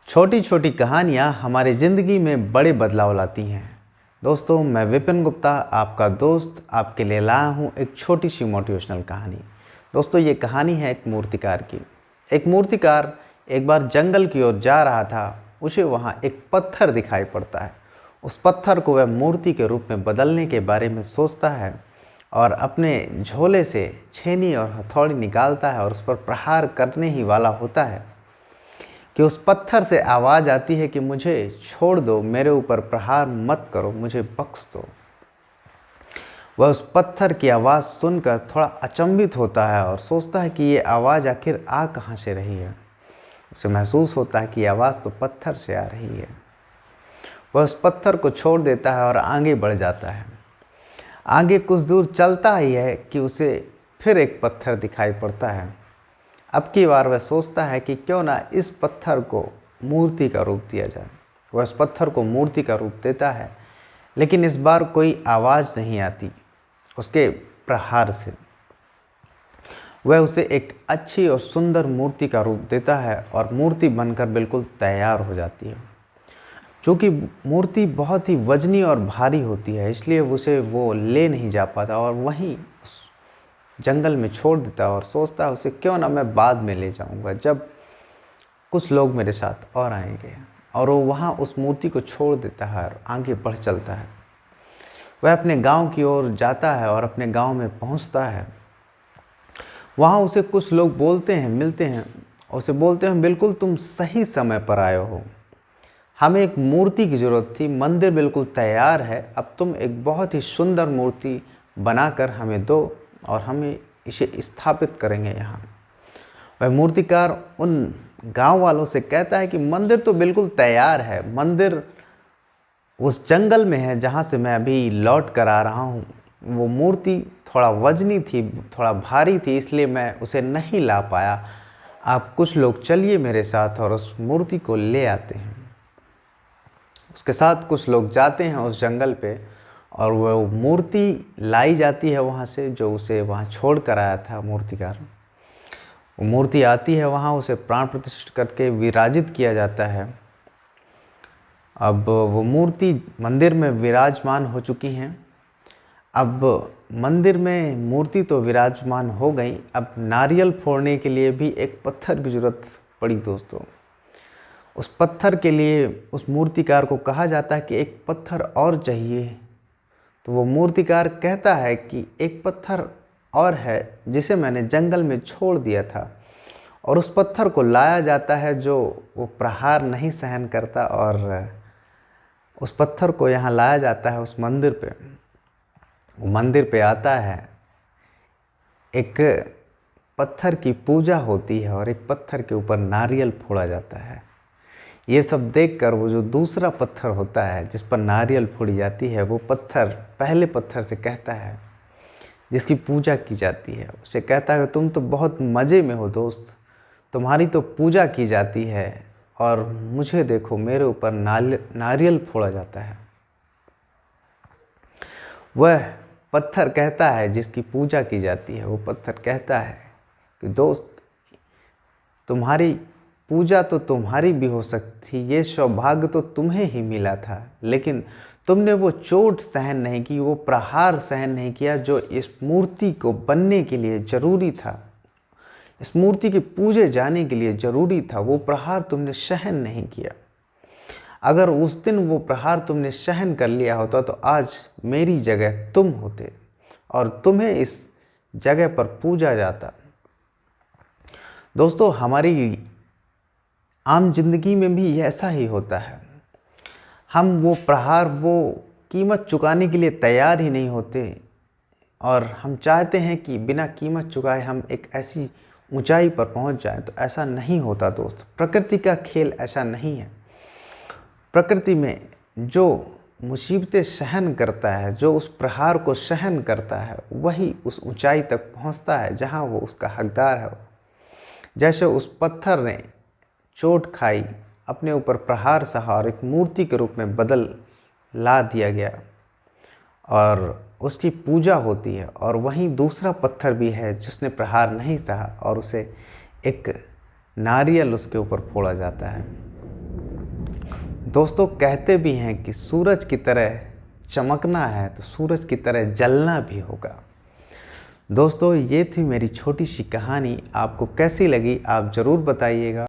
छोटी छोटी कहानियाँ हमारी ज़िंदगी में बड़े बदलाव लाती हैं। दोस्तों, मैं विपिन गुप्ता आपका दोस्त आपके लिए लाया हूँ एक छोटी सी मोटिवेशनल कहानी। दोस्तों, ये कहानी है एक मूर्तिकार की। एक मूर्तिकार एक बार जंगल की ओर जा रहा था। उसे वहाँ एक पत्थर दिखाई पड़ता है। उस पत्थर को वह मूर्ति के रूप में बदलने के बारे में सोचता है और अपने झोले से छेनी और हथौड़ी निकालता है और उस पर प्रहार करने ही वाला होता है कि उस पत्थर से आवाज़ आती है कि मुझे छोड़ दो, मेरे ऊपर प्रहार मत करो, मुझे बख्श दो। वह उस पत्थर की आवाज़ सुनकर थोड़ा अचंभित होता है और सोचता है कि ये आवाज़ आखिर आ कहाँ से रही है। उसे महसूस होता है कि आवाज़ तो पत्थर से आ रही है। वह उस पत्थर को छोड़ देता है और आगे बढ़ जाता है। आगे कुछ दूर चलता ही है कि उसे फिर एक पत्थर दिखाई पड़ता है। अब की बार वह सोचता है कि क्यों ना इस पत्थर को मूर्ति का रूप दिया जाए। वह इस पत्थर को मूर्ति का रूप देता है, लेकिन इस बार कोई आवाज़ नहीं आती उसके प्रहार से। वह उसे एक अच्छी और सुंदर मूर्ति का रूप देता है और मूर्ति बनकर बिल्कुल तैयार हो जाती है। चूँकि मूर्ति बहुत ही वजनी और भारी होती है, इसलिए उसे वो ले नहीं जा पाता और वहीं उस जंगल में छोड़ देता है और सोचता है उसे क्यों ना मैं बाद में ले जाऊंगा, जब कुछ लोग मेरे साथ और आएंगे। और वो वहाँ उस मूर्ति को छोड़ देता है और आगे बढ़ चलता है। वह अपने गांव की ओर जाता है और अपने गांव में पहुंचता है। वहाँ उसे कुछ लोग बोलते हैं, मिलते हैं, उसे बोलते हैं बिल्कुल तुम सही समय पर आए हो। हमें एक मूर्ति की ज़रूरत थी, मंदिर बिल्कुल तैयार है, अब तुम एक बहुत ही सुंदर मूर्ति बनाकर हमें दो और हमें इसे स्थापित करेंगे यहाँ। वह मूर्तिकार उन गांव वालों से कहता है कि मंदिर तो बिल्कुल तैयार है, मंदिर उस जंगल में है जहाँ से मैं अभी लौट कर आ रहा हूँ। वो मूर्ति थोड़ा वजनी थी, थोड़ा भारी थी, इसलिए मैं उसे नहीं ला पाया। आप कुछ लोग चलिए मेरे साथ और उस मूर्ति को ले आते हैं। उसके साथ कुछ लोग जाते हैं उस जंगल पे और वह मूर्ति लाई जाती है वहाँ से, जो उसे वहाँ छोड़ कर आया था मूर्तिकार। वो मूर्ति आती है वहाँ, उसे प्राण प्रतिष्ठित करके विराजित किया जाता है। अब वो मूर्ति मंदिर में विराजमान हो चुकी हैं। अब मंदिर में मूर्ति तो विराजमान हो गई, अब नारियल फोड़ने के लिए भी एक पत्थर की ज़रूरत पड़ी। दोस्तों, उस पत्थर के लिए उस मूर्तिकार को कहा जाता है कि एक पत्थर और चाहिए। तो वो मूर्तिकार कहता है कि एक पत्थर और है जिसे मैंने जंगल में छोड़ दिया था, और उस पत्थर को लाया जाता है जो वो प्रहार नहीं सहन करता, और उस पत्थर को यहाँ लाया जाता है उस मंदिर पे। वो मंदिर पे आता है, एक पत्थर की पूजा होती है और एक पत्थर के ऊपर नारियल फोड़ा जाता है। ये सब देखकर वो जो दूसरा पत्थर होता है जिस पर नारियल फोड़ी जाती है, वो पत्थर पहले पत्थर से कहता है, जिसकी पूजा की जाती है, उसे कहता है तुम तो बहुत मज़े में हो दोस्त, तुम्हारी तो पूजा की जाती है और मुझे देखो मेरे ऊपर नारियल फोड़ा जाता है। वह पत्थर कहता है जिसकी पूजा की जाती है, वो पत्थर कहता है कि दोस्त, तुम्हारी पूजा तो तुम्हारी भी हो सकती, ये सौभाग्य तो तुम्हें ही मिला था, लेकिन तुमने वो चोट सहन नहीं की, वो प्रहार सहन नहीं किया जो इस मूर्ति को बनने के लिए ज़रूरी था, इस मूर्ति के पूजे जाने के लिए ज़रूरी था। वो प्रहार तुमने सहन नहीं किया। अगर उस दिन वो प्रहार तुमने सहन कर लिया होता तो आज मेरी जगह तुम होते और तुम्हें इस जगह पर पूजा जाता। दोस्तों, हमारी आम जिंदगी में भी ऐसा ही होता है। हम वो प्रहार, वो कीमत चुकाने के लिए तैयार ही नहीं होते और हम चाहते हैं कि बिना कीमत चुकाए हम एक ऐसी ऊंचाई पर पहुंच जाएं, तो ऐसा नहीं होता दोस्त। प्रकृति का खेल ऐसा नहीं है। प्रकृति में जो मुसीबतें सहन करता है, जो उस प्रहार को सहन करता है, वही उस ऊंचाई तक पहुंचता है जहां वो उसका हकदार है। जैसे उस पत्थर ने चोट खाई, अपने ऊपर प्रहार सहा और एक मूर्ति के रूप में बदल ला दिया गया और उसकी पूजा होती है, और वहीं दूसरा पत्थर भी है जिसने प्रहार नहीं सहा और उसे एक नारियल उसके ऊपर फोड़ा जाता है। दोस्तों कहते भी हैं कि सूरज की तरह चमकना है तो सूरज की तरह जलना भी होगा। दोस्तों ये थी मेरी छोटी सी कहानी, आपको कैसी लगी आप ज़रूर बताइएगा।